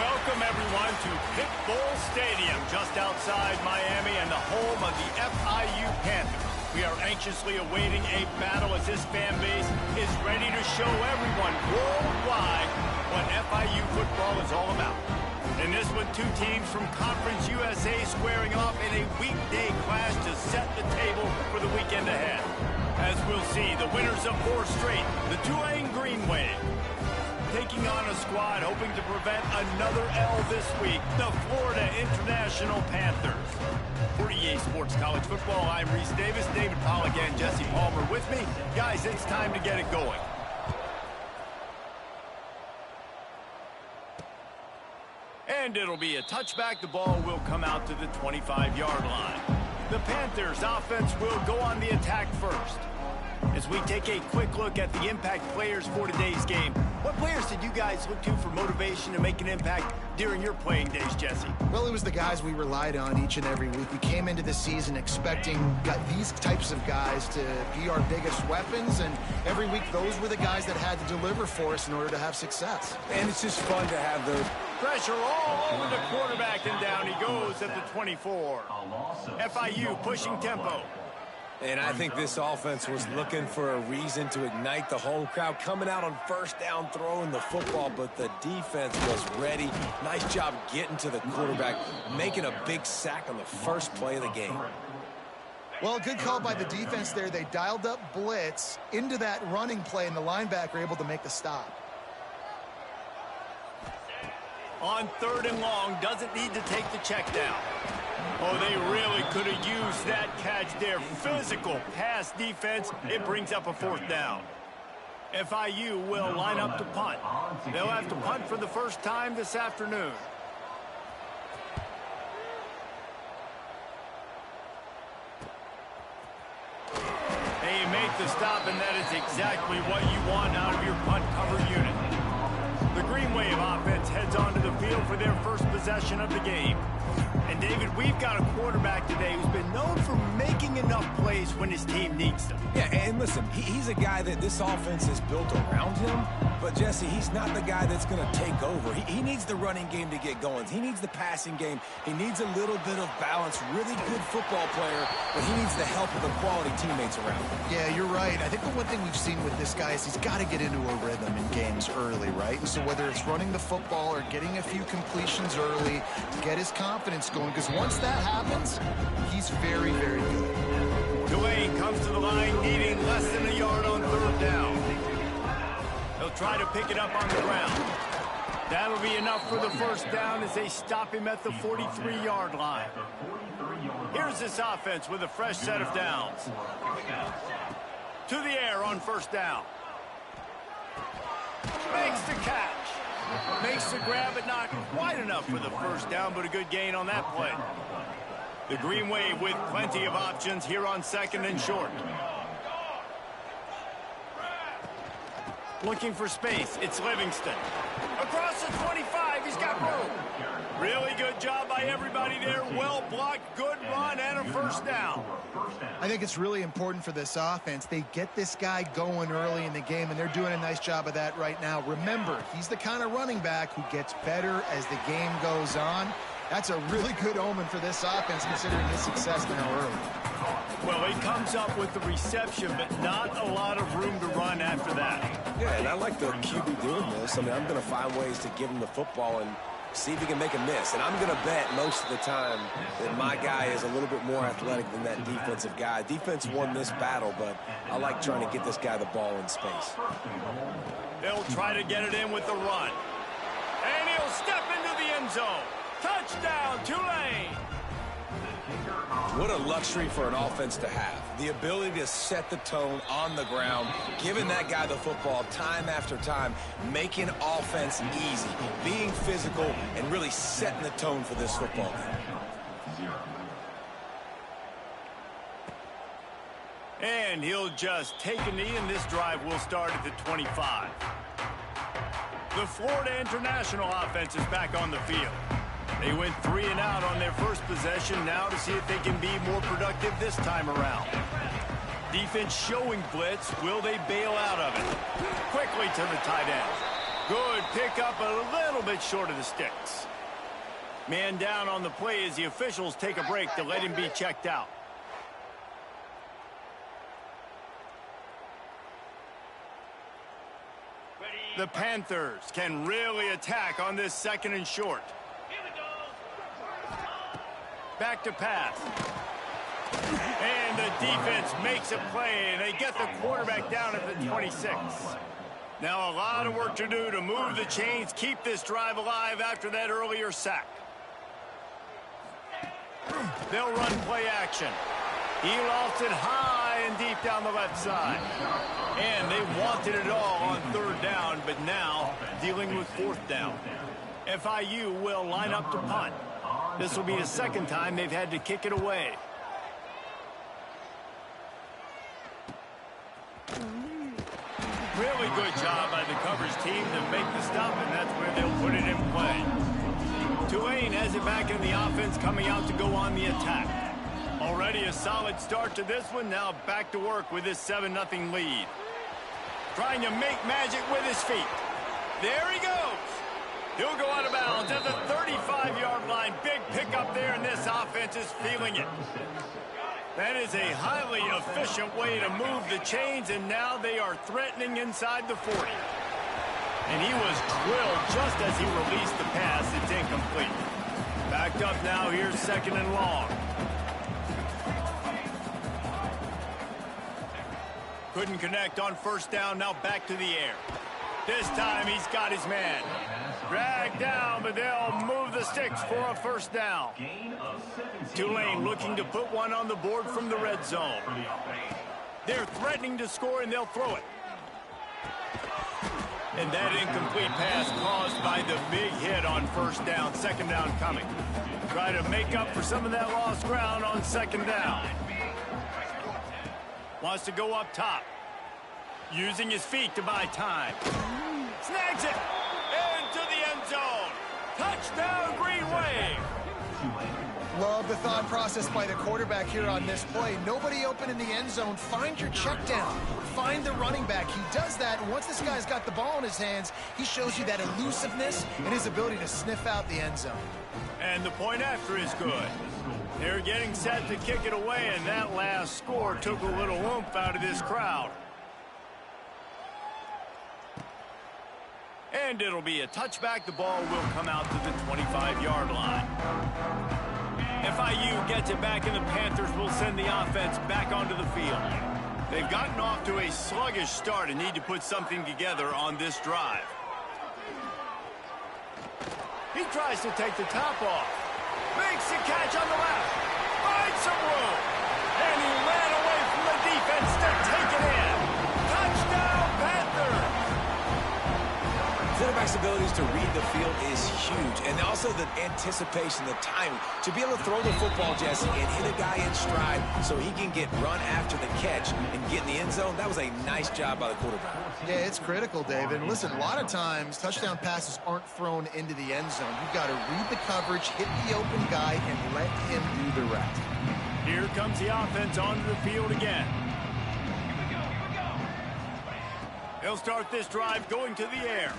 Welcome, everyone, to Pitbull Stadium, just outside Miami and the home of the FIU Panthers. We are anxiously awaiting a battle as this fan base is ready to show everyone worldwide what FIU football is all about. In this one, two teams from Conference USA squaring off in a weekday clash to set the table for the weekend ahead. As we'll see, the winners of 4 straight, the Tulane Green Wave, taking on a squad hoping to prevent another L this week, the Florida International Panthers. For EA Sports College Football, I'm Reese Davis, David Pollack, and Jesse Palmer with me. Guys, it's time to get it going. And it'll be a touchback. The ball will come out to the 25-yard line. The Panthers offense will go on the attack first. As we take a quick look at the impact players for today's game, what players did you guys look to for motivation to make an impact during your playing days, Jesse? Well, it was the guys we relied on each and every week. We came into the season expecting these types of guys to be our biggest weapons, and every week those were the guys that had to deliver for us in order to have success. And it's just fun to have those. Pressure all over the quarterback, and down he goes at the 24. FIU pushing tempo. And I think this offense was looking for a reason to ignite the home crowd, coming out on first down, throwing the football, but the defense was ready. Nice job getting to the quarterback, making a big sack on the first play of the game. Well, good call by the defense there. They dialed up blitz into that running play, and the linebacker able to make the stop. On 3rd and long, doesn't need to take the check down. Oh, they really could have used that catch there. Physical pass defense. It brings up a 4th down. FIU will line up to punt. They'll have to punt for the first time this afternoon. They make the stop, and that is exactly what you want out of your punt cover unit. The Green Wave offense heads onto the field for their first possession of the game. And, David, we've got a quarterback today who's been known for making enough plays when his team needs them. Yeah, and listen, he's a guy that this offense is built around him. But, Jesse, he's not the guy that's going to take over. He needs the running game to get going. He needs the passing game. He needs a little bit of balance. Really good football player, but he needs the help of the quality teammates around him. Yeah, you're right. I think the one thing we've seen with this guy is he's got to get into a rhythm in games early, right? And so whether it's running the football or getting a few completions early to get his confidence going, because once that happens, he's very, very good. Tulane comes to the line needing less than a yard on 3rd down. They'll try to pick it up on the ground. That'll be enough for the first down as they stop him at the 43-yard line. Here's this offense with a fresh set of downs. To the air on 1st down. Makes the catch. Makes the grab, but not quite enough for the first down, but a good gain on that play. The Green Wave with plenty of options here on 2nd and short. Looking for space, it's Livingston. Across the 25, he's got room. Really good job by everybody there. Well blocked, good run, and a first down. I think it's really important for this offense. They get this guy going early in the game, and they're doing a nice job of that right now. Remember, he's the kind of running back who gets better as the game goes on. That's a really good omen for this offense, considering his success now early. Well, he comes up with the reception, but not a lot of room to run after that. Yeah, and I like the QB doing this. I mean, I'm going to find ways to give him the football and see if he can make a miss. And I'm going to bet most of the time that my guy is a little bit more athletic than that defensive guy. Defense won this battle, but I like trying to get this guy the ball in space. They'll try to get it in with the run. And he'll step into the end zone. Touchdown, Tulane! What a luxury for an offense to have. The ability to set the tone on the ground, giving that guy the football time after time, making offense easy, being physical, and really setting the tone for this football game. And he'll just take a knee, and this drive will start at the 25. The Florida International offense is back on the field. They went 3 and out on their first possession, now to see if they can be more productive this time around. Defense showing blitz. Will they bail out of it? Quickly to the tight end. Good pickup, a little bit short of the sticks. Man down on the play as the officials take a break to let him be checked out. The Panthers can really attack on this 2nd and short. Back to pass. And the defense makes a play, and they get the quarterback down at the 26. Now a lot of work to do to move the chains, keep this drive alive after that earlier sack. They'll run play action. He lofts it high and deep down the left side. And they wanted it all on 3rd down, but now dealing with 4th down. FIU will line up to punt. This will be the 2nd time they've had to kick it away. Really good job by the coverage team to make the stop, and that's where they'll put it in play. Tulane has it back in the offense, coming out to go on the attack. Already a solid start to this one. Now back to work with this 7-0 lead. Trying to make magic with his feet. There he goes. He'll go out of bounds at the 35-yard line. Big pickup there, and this offense is feeling it. That is a highly efficient way to move the chains, and now they are threatening inside the 40. And he was drilled just as he released the pass. It's incomplete. Backed up now. Here's 2nd and long. Couldn't connect on 1st down. Now back to the air. This time he's got his man. Dragged down, but they'll move the sticks for a 1st down. Tulane looking to put one on the board from the red zone. They're threatening to score, and they'll throw it. And that incomplete pass caused by the big hit on 1st down. 2nd down coming. Try to make up for some of that lost ground on 2nd down. Wants to go up top. Using his feet to buy time. Snags it. Into the end zone. Touchdown, Green Wave. Love the thought process by the quarterback here on this play. Nobody open in the end zone. Find your check down. Find the running back. He does that, and once this guy's got the ball in his hands, he shows you that elusiveness and his ability to sniff out the end zone. And the point after is good. They're getting set to kick it away, and that last score took a little oomph out of this crowd. And it'll be a touchback. The ball will come out to the 25-yard line. FIU gets it back, and the Panthers will send the offense back onto the field. They've gotten off to a sluggish start and need to put something together on this drive. He tries to take the top off. Makes the catch on the left. Finds some room. And he ran away from the defense to take it in. Touchdown, Panthers! Quarterback's abilities to read the field is huge, and also the anticipation, the timing, to be able to throw the football, Jesse, and hit a guy in stride so he can get run after the catch and get in the end zone. That was a nice job by the quarterback. Yeah, it's critical, David. And listen, a lot of times touchdown passes aren't thrown into the end zone. You've got to read the coverage, hit the open guy, and let him do the rest. Here comes the offense onto the field again. He'll start this drive going to the air.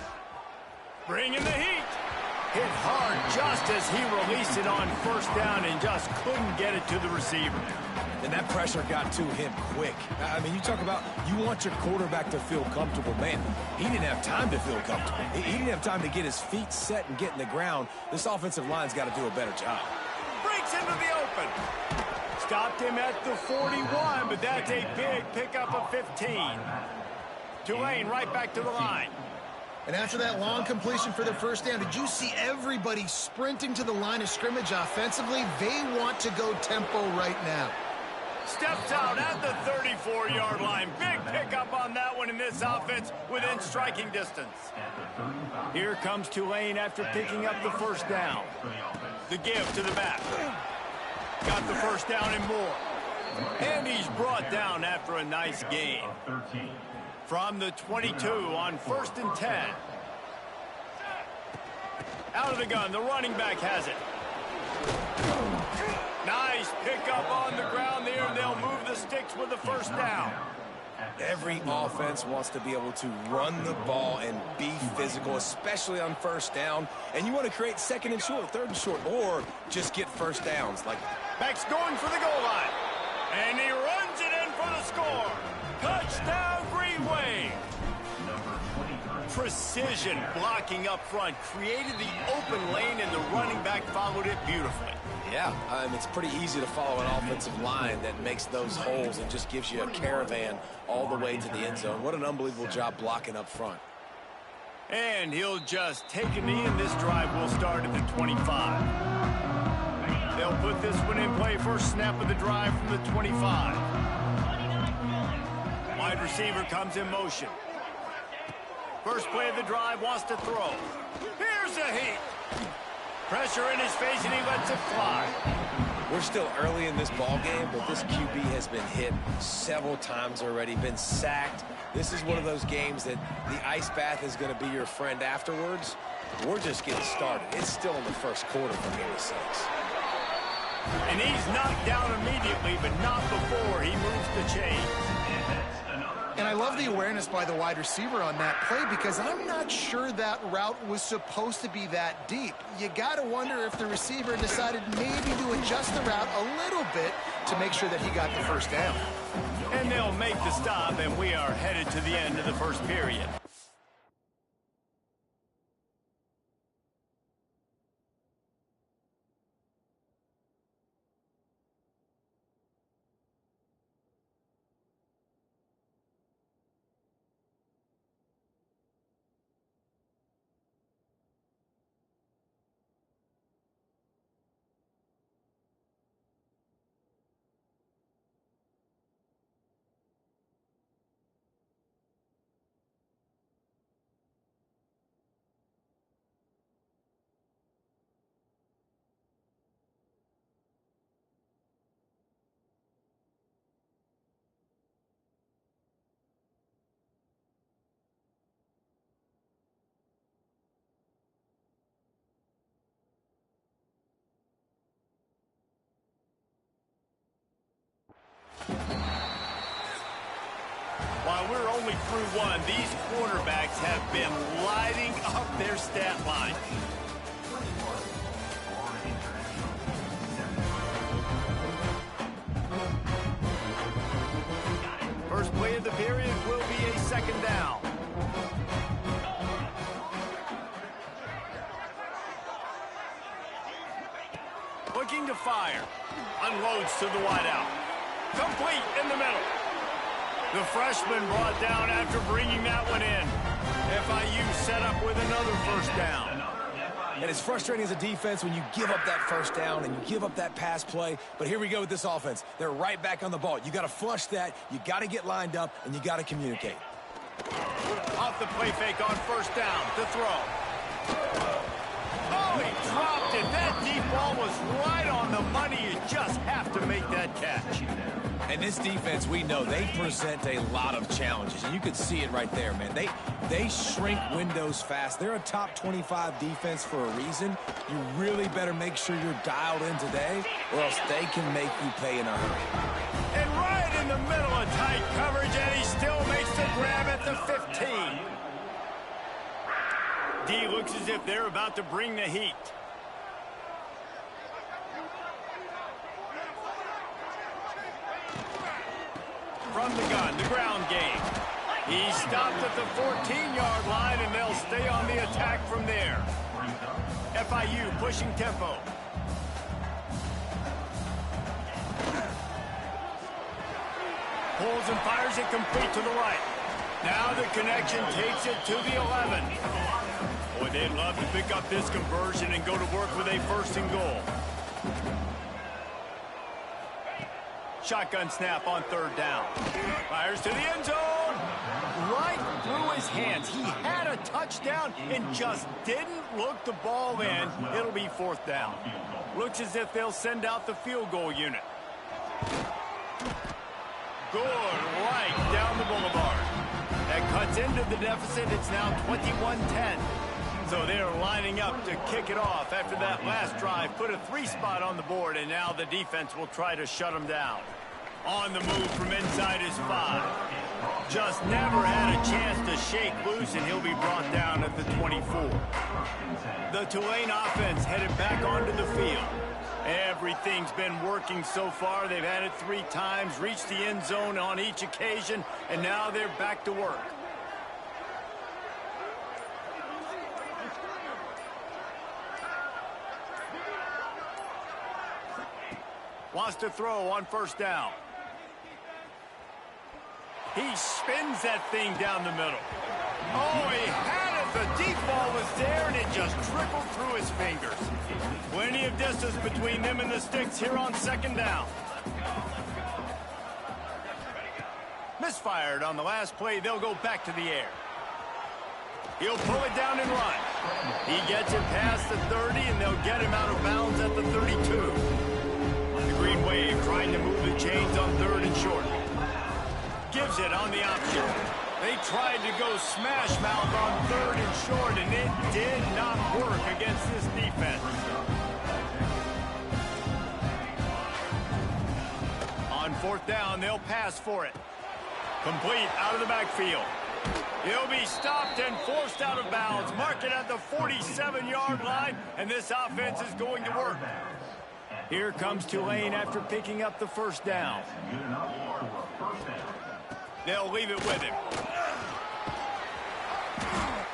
Bringing the heat. Hit hard just as he released it on 1st down and just couldn't get it to the receiver. And that pressure got to him quick. I mean, you talk about you want your quarterback to feel comfortable. Man, he didn't have time to feel comfortable. He didn't have time to get his feet set and get in the ground. This offensive line's got to do a better job. Breaks into the open. Stopped him at the 41, but that's a big pickup of 15. Tulane right back to the line. And after that long completion for the 1st down, did you see everybody sprinting to the line of scrimmage offensively? They want to go tempo right now. Steps out at the 34-yard line. Big pickup on that one in this offense within striking distance. Here comes Tulane after picking up the 1st down. The give to the back. Got the 1st down and more. And he's brought down after a nice gain. From the 22 on 1st and 10. Out of the gun, the running back has it. Nice pickup on the ground there, and they'll move the sticks with the 1st down. Every offense wants to be able to run the ball and be physical, especially on first down. And you want to create second and short, third and short, or just get first downs. Like Beck's going for the goal line. And he runs it in for the score. Touchdown, Green Wave. Precision blocking up front created the open lane, and the running back followed it beautifully. Yeah, it's pretty easy to follow an offensive line that makes those holes and just gives you a caravan all the way to the end zone. What an unbelievable job blocking up front. And he'll just take a knee, and this drive will start at the 25. They'll put this one in play. First snap of the drive from the 25. Wide receiver comes in motion. First play of the drive, wants to throw. Here's a heat. Pressure in his face, and he lets it fly. We're still early in this ball game, but this QB has been hit several times already, been sacked. This is one of those games that the ice bath is going to be your friend afterwards. We're just getting started. It's still in the first quarter for game 6. And he's knocked down immediately, but not before he moves the chains. And I love the awareness by the wide receiver on that play, because I'm not sure that route was supposed to be that deep. You got to wonder if the receiver decided maybe to adjust the route a little bit to make sure that he got the first down. And they'll make the stop, and we are headed to the end of the first period. While we're only through one, these quarterbacks have been lighting up their stat line. First play of the period will be a second down. Looking to fire. Unloads to the wideout. Complete in the middle. The freshman brought down after bringing that one in. FIU set up with another first down. And it's frustrating as a defense when you give up that first down and you give up that pass play. But here we go with this offense. They're right back on the ball. You got to flush that. You got to get lined up, and you got to communicate. Off the play fake on first down. The throw. Oh, he dropped it. That deep ball was right on the money. You just have to make that catch. And this defense, we know, they present a lot of challenges. And you could see it right there, man. They shrink windows fast. They're a top 25 defense for a reason. You really better make sure you're dialed in today, or else they can make you pay in a hurry. And right in the middle of tight coverage, and he still makes the grab at the 15. D looks as if they're about to bring the heat. From the gun, the ground game. He stopped at the 14-yard line, and they'll stay on the attack from there. FIU pushing tempo. Pulls and fires it complete to the right. Now the connection takes it to the 11. Boy, they'd love to pick up this conversion and go to work with a first and goal. Shotgun snap on third down. Fires to the end zone. Right through his hands. He had a touchdown and just didn't look the ball in. It'll be fourth down. Looks as if they'll send out the field goal unit. Good right down the boulevard. That cuts into the deficit. It's now 21-10. So they're lining up to kick it off after that last drive. Put a 3-spot on the board, and now the defense will try to shut them down. On the move from inside his 5. Just never had a chance to shake loose, and he'll be brought down at the 24. The Tulane offense headed back onto the field. Everything's been working so far. They've had it 3 times, reached the end zone on each occasion, and now they're back to work. Wants to throw on first down. He spins that thing down the middle. Oh, he had it. The deep ball was there, and it just trickled through his fingers. Plenty of distance between them and the sticks here on second down. Misfired on the last play. They'll go back to the air. He'll pull it down and run. He gets it past the 30, and they'll get him out of bounds at the 32. The Green Wave trying to move the chains on third and short. Gives it on the option. They tried to go smash mouth on third and short, and it did not work against this defense. On fourth down, they'll pass for it. Complete out of the backfield. He'll be stopped and forced out of bounds. Mark it at the 47-yard line, and this offense is going to work. Here comes Tulane after picking up the first down. They'll leave it with him.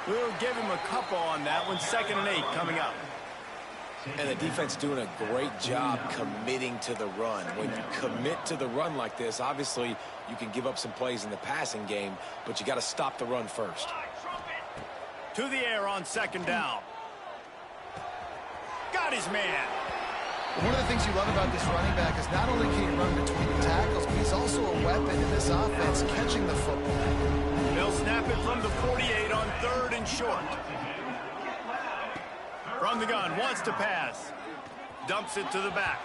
We'll give him a couple on that one. 2nd and 8 coming up. And the defense doing a great job committing to the run. When you commit to the run like this, obviously you can give up some plays in the passing game, but you got to stop the run first. To the air on 2nd down. Got his man. One of the things you love about this running back is not only can he run between the tackles, but he's also a weapon in this offense catching the football. They'll snap it from the 48 on 3rd and short. From the gun, wants to pass. Dumps it to the back.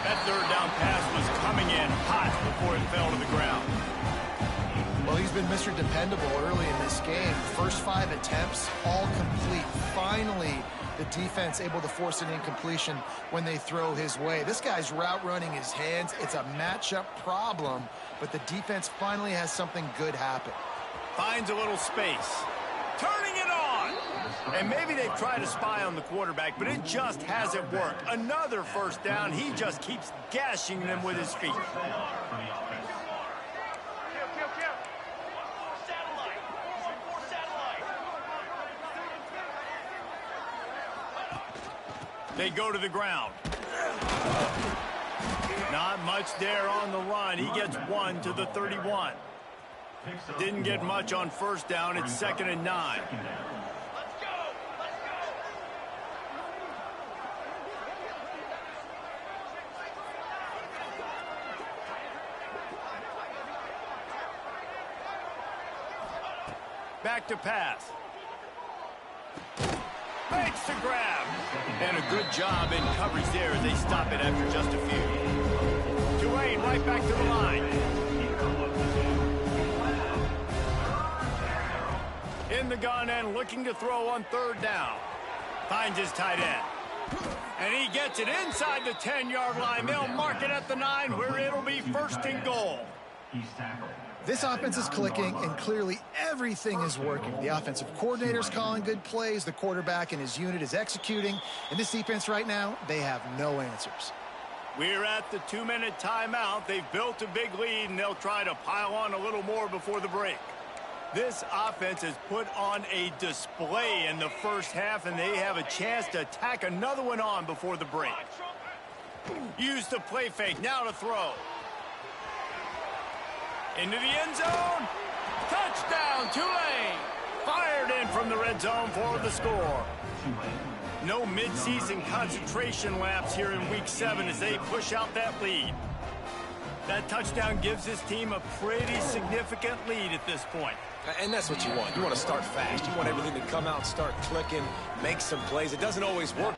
That 3rd down pass was coming in hot before it fell to the ground. Well, he's been Mr. Dependable early in this game. First 5 attempts, all complete. Finally, the defense able to force an incompletion when they throw his way. This guy's route running his hands. It's a matchup problem, but the defense finally has something good happen. Finds a little space. Turning it on. And maybe they've tried to spy on the quarterback, but it just hasn't worked. Another first down. He just keeps gashing them with his feet. They go to the ground. Not much there on the run. He gets 1 to the 31. Didn't get much on first down. It's 2nd and 9. Back to pass. Makes the grab. And a good job in coverage there as they stop it after just a few. Tulane right back to the line. In the gun and looking to throw on 3rd down. Finds his tight end. And he gets it inside the 10-yard line. They'll mark it at the 9 where it'll be 1st and goal. This offense is clicking, and clearly everything is working. The offensive coordinator's calling good plays. The quarterback and his unit is executing. And this defense right now, they have no answers. We're at the 2-minute timeout. They've built a big lead, and they'll try to pile on a little more before the break. This offense has put on a display in the first half, and they have a chance to tack another one on before the break. Use the play fake. Now to throw. Into the end zone. Touchdown, Tulane. Fired in from the red zone for the score. No midseason concentration laps here in Week 7 as they push out that lead. That touchdown gives this team a pretty significant lead at this point. And that's what you want. You want to start fast. You want everything to come out, start clicking, make some plays. It doesn't always work.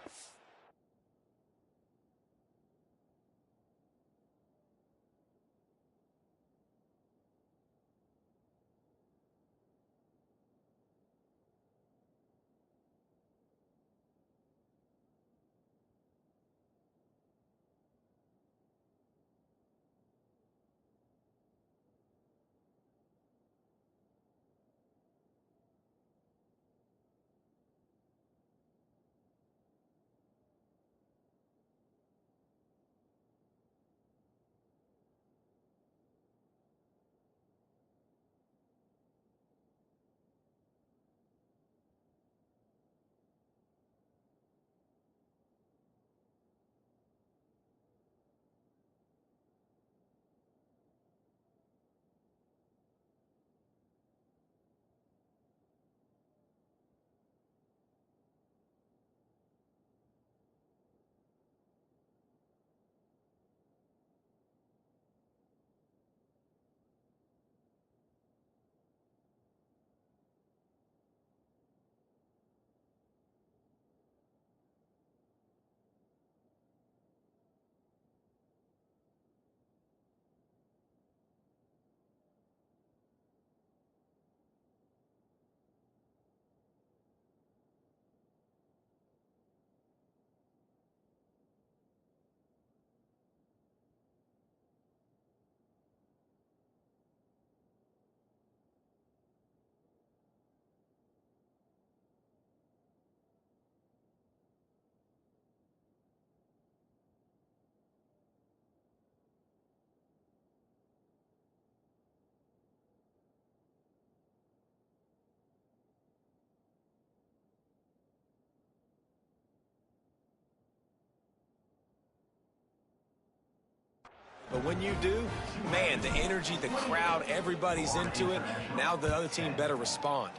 But when you do, man, the energy, the crowd, everybody's into it. Now the other team better respond.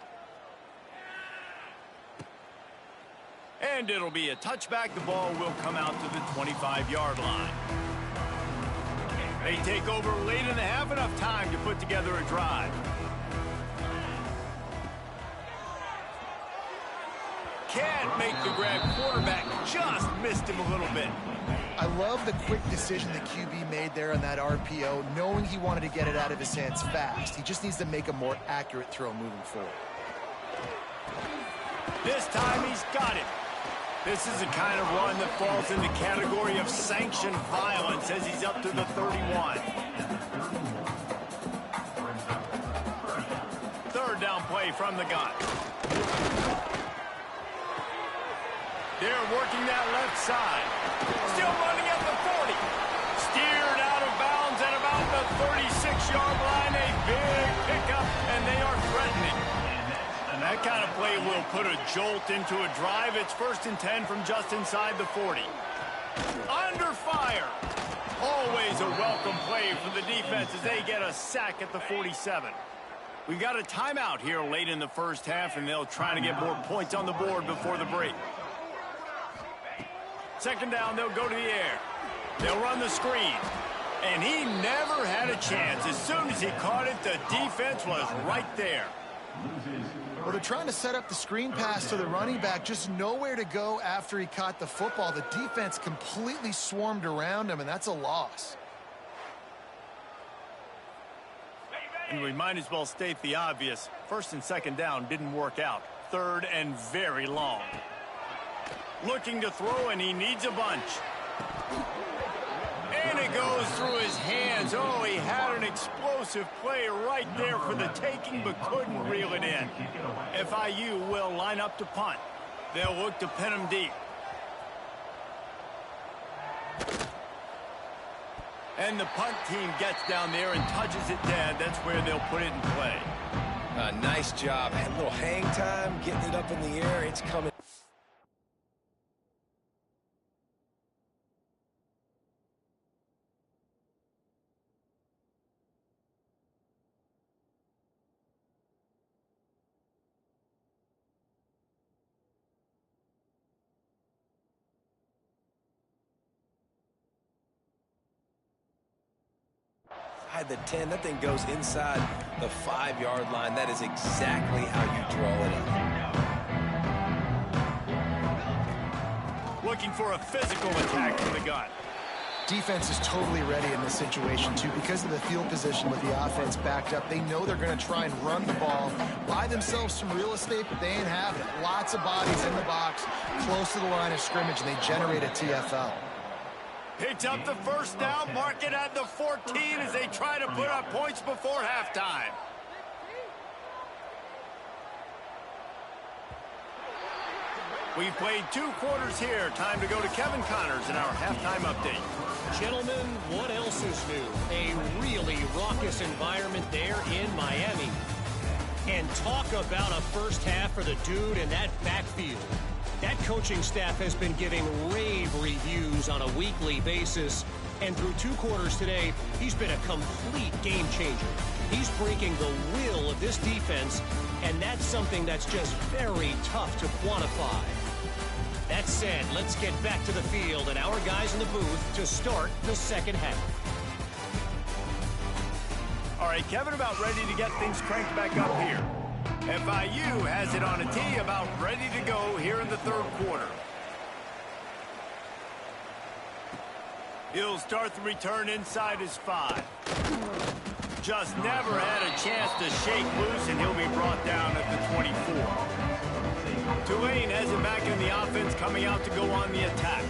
And it'll be a touchback. The ball will come out to the 25-yard line. They take over late in the half, enough time to put together a drive. Can't make the grab. Quarterback just missed him a little bit. I love the quick decision the QB made there on that RPO, knowing he wanted to get it out of his hands fast. He just needs to make a more accurate throw moving forward. This time he's got it. This is the kind of run that falls in the category of sanctioned violence as he's up to the 31. Third down play from the gun. They're working that left side. Still running at the 40. Steered out of bounds at about the 36-yard line. A big pickup, and they are threatening. And that kind of play will put a jolt into a drive. It's 1st and 10 from just inside the 40. Under fire. Always a welcome play for the defense as they get a sack at the 47. We got a timeout here late in the first half, and they'll try to get more points on the board before the break. Second down, they'll go to the air. They'll run the screen. And he never had a chance. As soon as he caught it, the defense was right there. Well, they're trying to set up the screen pass to the running back, just nowhere to go after he caught the football. The defense completely swarmed around him, and that's a loss. And we might as well state the obvious. 1st and 2nd down didn't work out. 3rd and very long. Looking to throw, and he needs a bunch. And it goes through his hands. Oh, he had an explosive play right there for the taking, but couldn't reel it in. FIU will line up to punt. They'll look to pin him deep. And the punt team gets down there and touches it dead. That's where they'll put it in play. Nice job. A little hang time, getting it up in the air. It's coming. The 10, that thing goes inside the 5-yard line. That is exactly how you draw it up. Looking for a physical attack from the gun. Defense is totally ready in this situation, too. Because of the field position with the offense backed up, they know they're going to try and run the ball, buy themselves some real estate, but they ain't having it. Lots of bodies in the box, close to the line of scrimmage, and they generate a TFL. Picks up the first down, mark it at the 14 as they try to put up points before halftime. We've played 2 quarters here. Time to go to Kevin Connors in our halftime update. Gentlemen, what else is new? A really raucous environment there in Miami. And talk about a first half for the dude in that backfield. That coaching staff has been giving rave reviews on a weekly basis. And through 2 quarters today, he's been a complete game changer. He's breaking the will of this defense, and that's something that's just very tough to quantify. That said, let's get back to the field and our guys in the booth to start the second half. All right, Kevin, about ready to get things cranked back up here. FIU has it on a tee, about ready to go here in the 3rd quarter. He'll start the return inside his 5. Just never had a chance to shake loose, and he'll be brought down at the 24. Tulane has it back in the offense, coming out to go on the attack.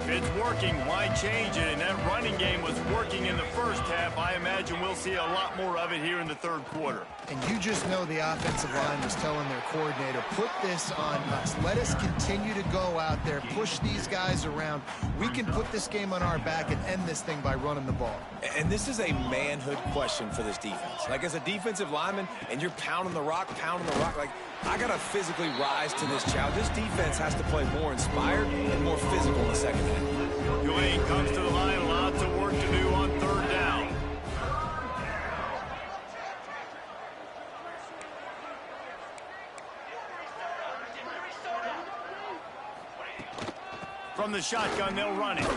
If it's working, why change it? And that running game was working in the first half. I imagine we'll see a lot more of it here in the 3rd quarter. And you just know the offensive line was telling their coordinator, put this on us. Let us continue to go out there, push these guys around. We can put this game on our back and end this thing by running the ball. And this is a manhood question for this defense. Like, as a defensive lineman, and you're pounding the rock, like, I got to physically rise to this challenge. This defense has to play more inspired and more physical in the second half. Tulane comes to the line, lots of work to do on From the shotgun, they'll run it.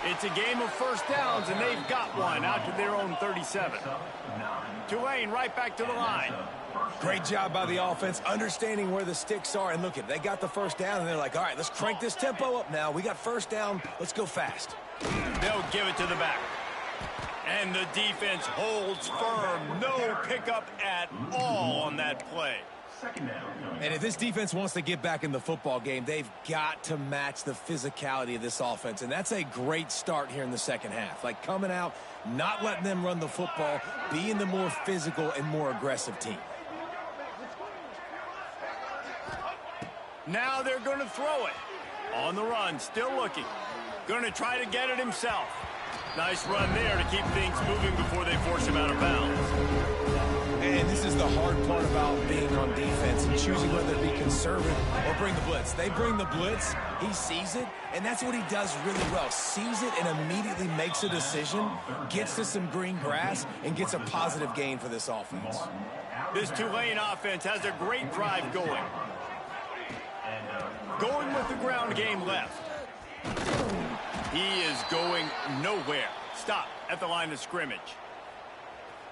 It's a game of first downs, and they've got one out to their own 37. Tulane right back to the line. Great job by the offense, understanding where the sticks are. And look, they got the first down, and they're like, all right, let's crank this tempo up now. We got first down. Let's go fast. They'll give it to the back. And the defense holds firm. No pickup at all on that play. And if this defense wants to get back in the football game, they've got to match the physicality of this offense. And that's a great start here in the second half. Like coming out, not letting them run the football, being the more physical and more aggressive team. Now they're going to throw it. On the run, still looking. Going to try to get it himself. Nice run there to keep things moving before they force him out of bounds. And this is the hard part about being on defense and choosing whether to be conservative or bring the blitz. They bring the blitz, he sees it, and that's what he does really well. Sees it and immediately makes a decision, gets to some green grass, and gets a positive gain for this offense. This Tulane offense has a great drive going. Going with the ground game left. He is going nowhere. Stop at the line of scrimmage.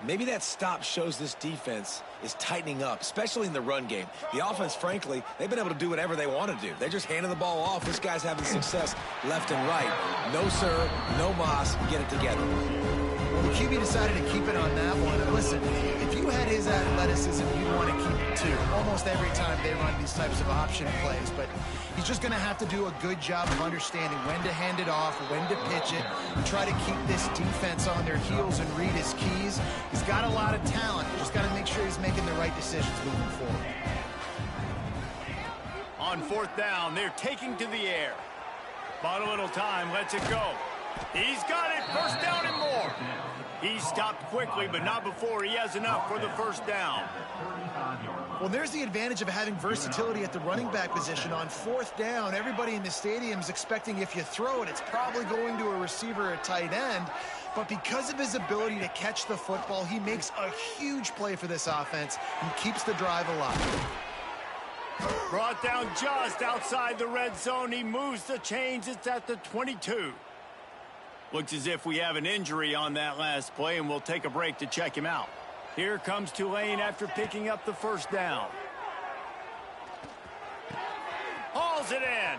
Maybe that stop shows this defense is tightening up, especially in the run game. The offense, frankly, they've been able to do whatever they want to do. They're just handing the ball off. This guy's having success left and right. No sir, no mas, get it together. Well, the QB decided to keep it on that one. And listen, if you had his athleticism, you'd want to keep it too. Almost every time they run these types of option plays. But he's just going to have to do a good job of understanding when to hand it off, when to pitch it, and try to keep this defense on their heels and read his keys. He's got a lot of talent. Just got to make sure he's making the right decisions moving forward. On fourth down, they're taking to the air. Bought a little time, lets it go. He's got it, first down and more. He stopped quickly, but not before he has enough for the first down. Well, there's the advantage of having versatility at the running back position. On fourth down, everybody in the stadium is expecting if you throw it, it's probably going to a receiver or a tight end. But because of his ability to catch the football, he makes a huge play for this offense and keeps the drive alive. Brought down just outside the red zone. He moves the chains. It's at the 22. Looks as if we have an injury on that last play, and we'll take a break to check him out. Here comes Tulane after picking up the first down. Hauls it in.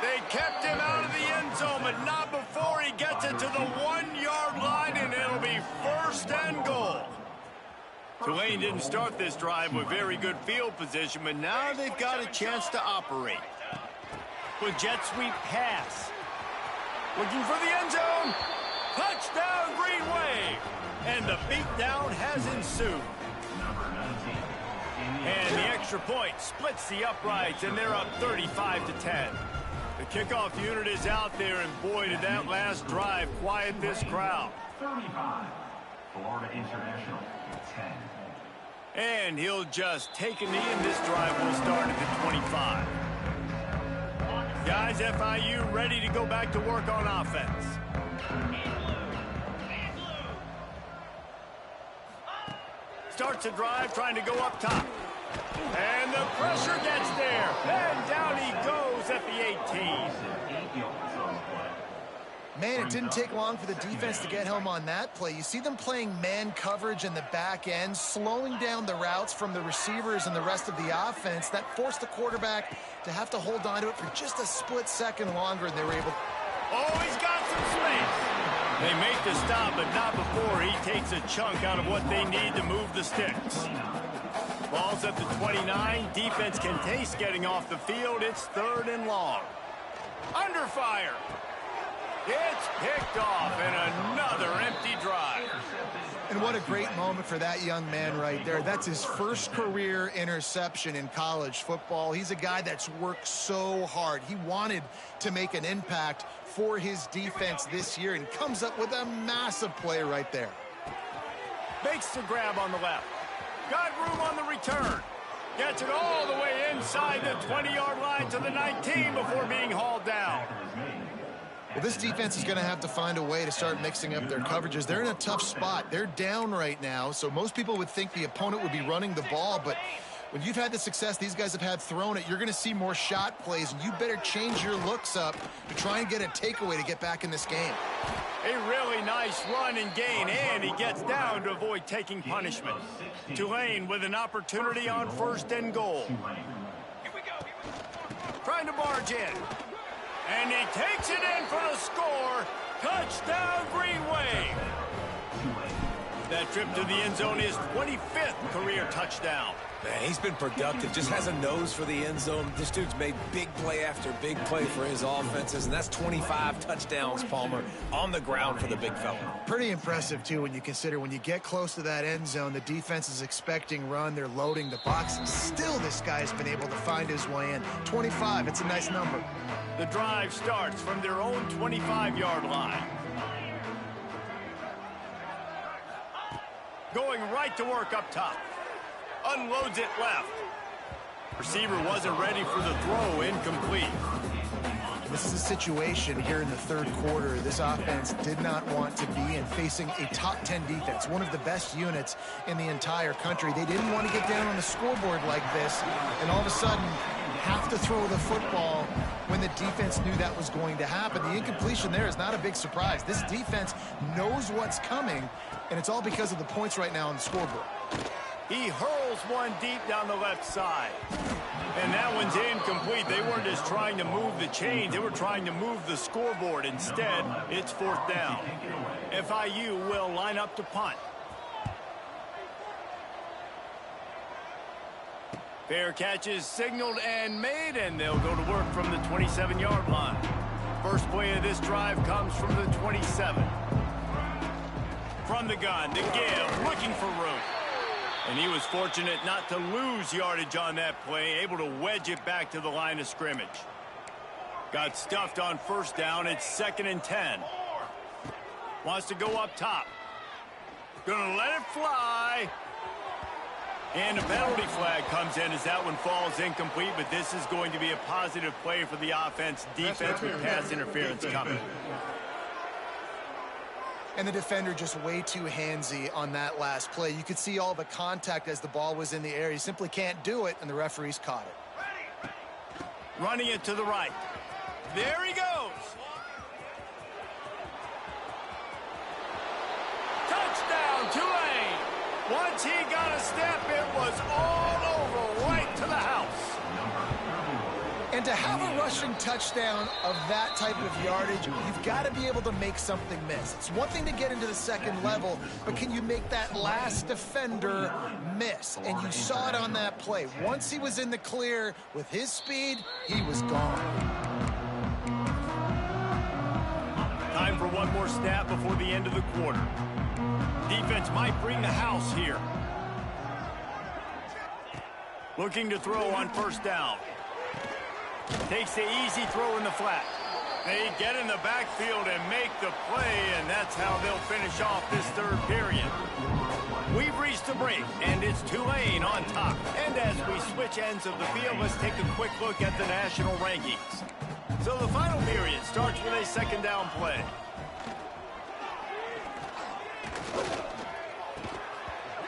They kept him out of the end zone, but not before he gets it to the 1-yard line, and it'll be first and goal. Tulane didn't start this drive with very good field position, but now they've got a chance to operate. With jet sweep pass. Looking for the end zone. Touchdown, Green Wave. And the beatdown has ensued. And the extra point splits the uprights, and they're up 35-10. The kickoff unit is out there, and boy, did that last drive quiet this crowd. 35, Florida International, 10. And he'll just take a knee, and this drive will start at the 25. Guys, FIU ready to go back to work on offense. Starts a drive trying to go up top. And the pressure gets there. And down he goes at the 18. Man, it didn't take long for the defense to get home on that play. You see them playing man coverage in the back end, slowing down the routes from the receivers and the rest of the offense. That forced the quarterback to have to hold on to it for just a split second longer, and they were able. Oh, he's got some space. They make the stop, but not before he takes a chunk out of what they need to move the sticks. Ball's at the 29. Defense can taste getting off the field. It's third and long. Under fire. It's picked off, and another empty drive. And what a great moment for that young man right there. That's his first career interception in college football. He's a guy that's worked so hard. He wanted to make an impact for his defense this year and comes up with a massive play right there. Makes the grab on the left. Got room on the return. Gets it all the way inside the 20-yard line to the 19 before being hauled down. Well, this defense is going to have to find a way to start mixing up their coverages. They're in a tough spot. They're down right now, so most people would think the opponent would be running the ball, but When you've had the success these guys have had throwing it, you're going to see more shot plays, and you better change your looks up to try and get a takeaway to get back in this game. A really nice run and gain, and he gets down to avoid taking punishment. Tulane with an opportunity on 1st and goal. Trying to barge in. And he takes it in for the score. Touchdown, Green Wave. That trip to the end zone is 25th career touchdown. Man, he's been productive, just has a nose for the end zone. This dude's made big play after big play for his offenses, and that's 25 touchdowns, Palmer, on the ground for the big fella. Pretty impressive, too, when you consider when you get close to that end zone, the defense is expecting run, they're loading the box. Still, this guy's been able to find his way in. 25, it's a nice number. The drive starts from their own 25-yard line. Going right to work up top. Unloads it left. Receiver wasn't ready for the throw. Incomplete. This is a situation here in the third quarter this offense did not want to be in, facing a top 10 defense, one of the best units in the entire country. They didn't want to get down on the scoreboard like this and all of a sudden have to throw the football when the defense knew that was going to happen. The incompletion there is not a big surprise. This defense knows what's coming, and it's all because of the points right now on the scoreboard. He hurls one deep down the left side. And that one's incomplete. They weren't just trying to move the chains. They were trying to move the scoreboard. Instead, it's 4th down. FIU will line up to punt. Fair catch is signaled and made, and they'll go to work from the 27-yard line. First play of this drive comes from the 27. From the gun, the give, looking for room. And he was fortunate not to lose yardage on that play, able to wedge it back to the line of scrimmage. Got stuffed on 1st down. It's 2nd and 10. Wants to go up top. Gonna let it fly. And a penalty flag comes in as that one falls incomplete, but this is going to be a positive play for the offense. Defense with pass interference coming. And the defender just way too handsy on that last play. You could see all the contact as the ball was in the air. He simply can't do it, and the referees caught it. Running it to the right. There he goes. Touchdown, Tulane. Once he got a step, it was all over, right to the house. And to have a rushing touchdown of that type of yardage, you've got to be able to make something miss. It's one thing to get into the second level, but can you make that last defender miss? And you saw it on that play. Once he was in the clear with his speed, he was gone. Time for one more snap before the end of the quarter. Defense might bring the house here. Looking to throw on 1st down. Takes the easy throw in the flat. They get in the backfield and make the play, and that's how they'll finish off this third period. We've reached the break, and it's Tulane on top. And as we switch ends of the field, let's take a quick look at the national rankings. So the final period starts with a 2nd down play.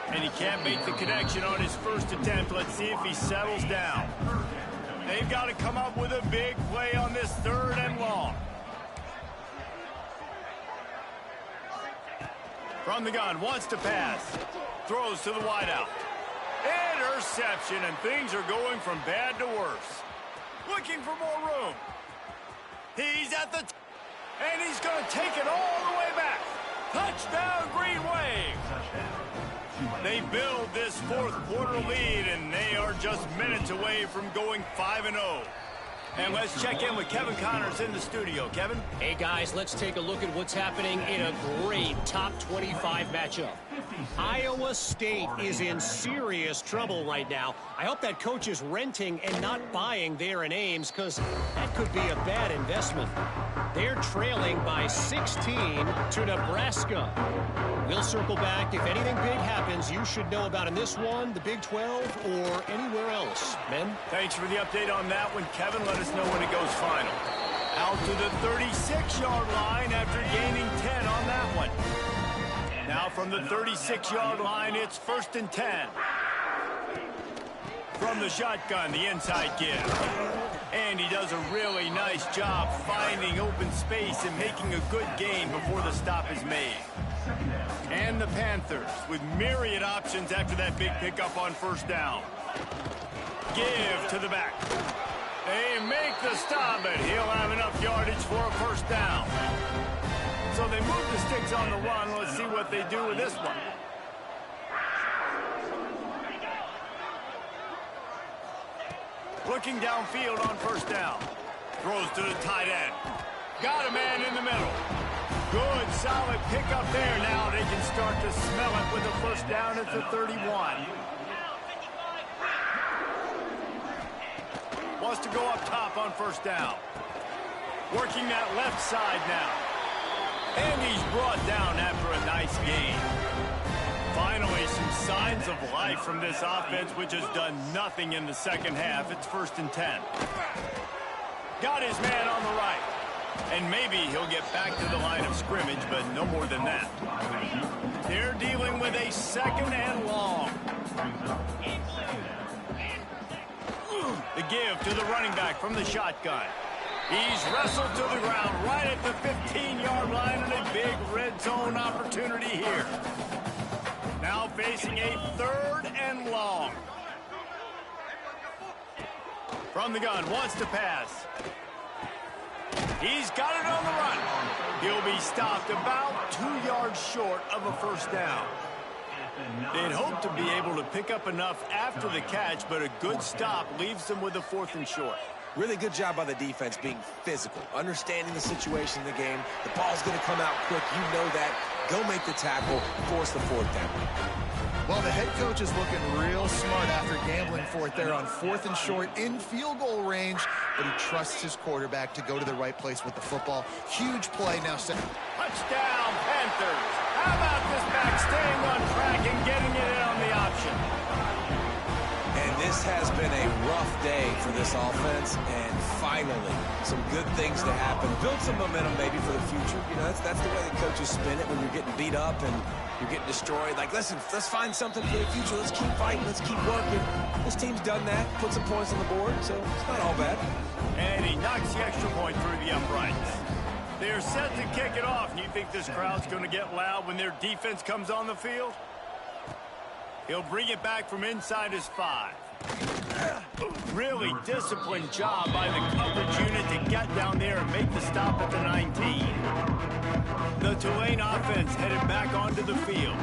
And he can't make the connection on his first attempt. Let's see if he settles down. They've got to come up with a big play on this 3rd and long. From the gun, wants to pass. Throws to the wideout. Interception, and things are going from bad to worse. Looking for more room. He's at the and he's going to take it all the way back. Touchdown, Green Wave. They build this 4th quarter lead, and they are just minutes away from going 5-0. And let's check in with Kevin Connors in the studio. Kevin? Hey, guys, let's take a look at what's happening in a great top 25 matchup. Iowa State is in serious trouble right now. I hope that coach is renting and not buying there in Ames, because that could be a bad investment. They're trailing by 16 to Nebraska. We'll circle back. If anything big happens, you should know about in this one, the Big 12, or anywhere else. Men? Thanks for the update on that one, Kevin. Let us know when it goes final. Out to the 36-yard line after gaining 10 on that one. Now from the 36-yard line, it's 1st and 10. From the shotgun, the inside give. And he does a really nice job finding open space and making a good gain before the stop is made. And the Panthers with myriad options after that big pickup on first down. Give to the back. They make the stop, but he'll have enough yardage for a first down. So they move the sticks on the run. Let's see what they do with this one. Looking downfield on first down. Throws to the tight end. Got a man in the middle. Good, solid pickup there. Now they can start to smell it with a first down at the 31. Wants to go up top on first down. Working that left side now. And he's brought down after a nice gain. Finally, some signs of life from this offense, which has done nothing in the second half. It's 1st and 10. Got his man on the right. And maybe he'll get back to the line of scrimmage, but no more than that. They're dealing with a 2nd and long. The give to the running back from the shotgun. He's wrestled to the ground right at the 15-yard line, and a big red zone opportunity here. Now facing a 3rd and long. From the gun, wants to pass. He's got it on the run. He'll be stopped about 2 yards short of a first down. They'd hope to be able to pick up enough after the catch, but a good stop leaves them with a 4th and short. Really good job by the defense being physical, understanding the situation in the game. The ball's going to come out quick. You know that. Go make the tackle, force the 4th down. Well, the head coach is looking real smart after gambling for it there on 4th and short in field goal range, but he trusts his quarterback to go to the right place with the football. Huge play now. Touchdown, Panthers. How about this back staying on track and getting it in on the option? And this has been a rough day for this offense, and finally, some good things to happen. Build some momentum maybe for the future. You know, that's the way the coaches spin it when you're getting beat up and you're getting destroyed. Like, listen, let's find something for the future. Let's keep fighting. Let's keep working. This team's done that, put some points on the board, so it's not all bad. And he knocks the extra point through the uprights. They're set to kick it off, and you think this crowd's going to get loud when their defense comes on the field? He'll bring it back from inside his 5. Really disciplined job by the coverage unit to get down there and make the stop at the 19. The Tulane offense headed back onto the field.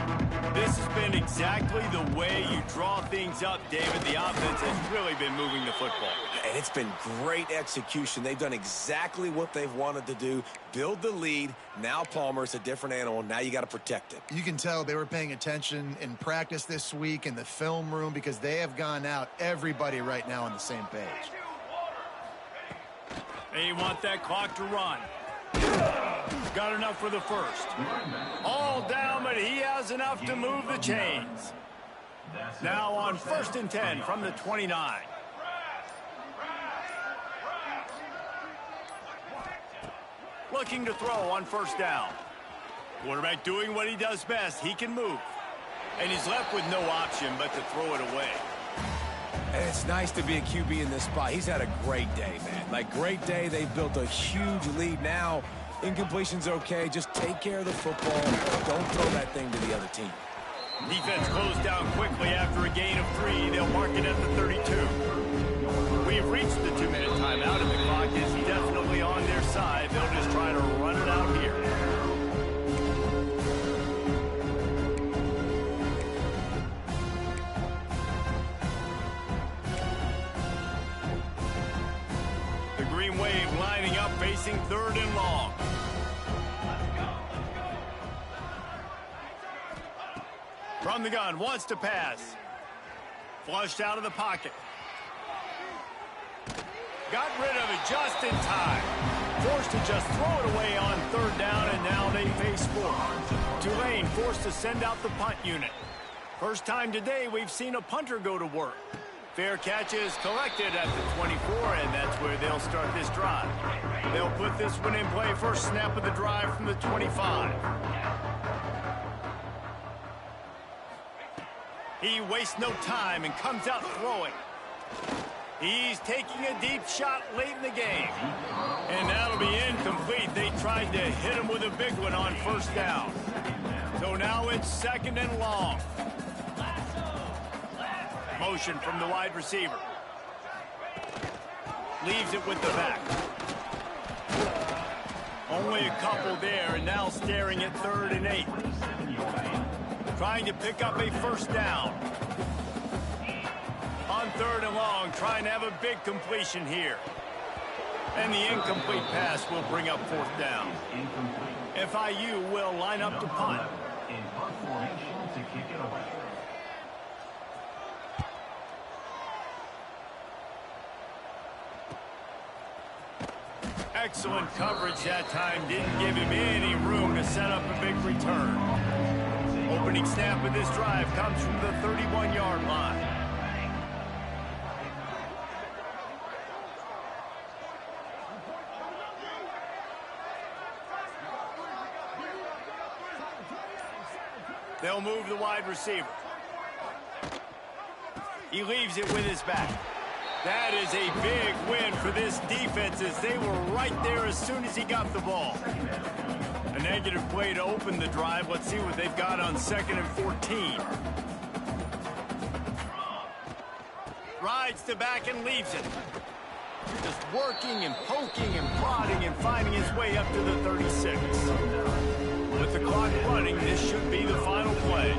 This has been exactly the way you draw things up, David. The offense has really been moving the football. And it's been great execution. They've done exactly what they've wanted to do. Build the lead. Now Palmer's a different animal. Now you got to protect it. You can tell they were paying attention in practice this week in the film room because they have gone out, everybody right now on the same page. They want that clock to run. Got enough for the first. All down, but he has enough to move the chains. Now on 1st and 10 from the 29. Looking to throw on first down. Quarterback doing what he does best. He can move. And he's left with no option but to throw it away. And it's nice to be a QB in this spot. He's had a great day, man. Like, great day. They've built a huge lead now. Incompletion's okay. Just take care of the football. Don't throw that thing to the other team. Defense closed down quickly after a gain of 3. They'll mark it at the 32. We've reached the 2-minute timeout, and the clock is definitely on their side. They'll just try to run it out here. The Green Wave lining up, facing 3rd and long. From the gun, wants to pass. Flushed out of the pocket. Got rid of it just in time. Forced to just throw it away on 3rd down, and now they face 4. Tulane forced to send out the punt unit. First time today we've seen a punter go to work. Fair catch is collected at the 24, and that's where they'll start this drive. They'll put this one in play first snap of the drive from the 25. He wastes no time and comes out throwing. He's taking a deep shot late in the game. And that'll be incomplete. They tried to hit him with a big one on first down. So now it's 2nd and long. Motion from the wide receiver. Leaves it with the back. Only a couple there, and now staring at 3rd and 8. Trying to pick up a first down. On 3rd and long, trying to have a big completion here. And the incomplete pass will bring up 4th down. FIU will line up to punt. In punt formation to kick it away. Excellent coverage that time. Didn't give him any room to set up a big return. Opening snap of this drive comes from the 31-yard line. They'll move the wide receiver. He leaves it with his back. That is a big win for this defense as they were right there as soon as he got the ball. A negative play to open the drive. Let's see what they've got on 2nd and 14. Rides to back and leaves it. Just working and poking and prodding and finding his way up to the 36. With the clock running, this should be the final play.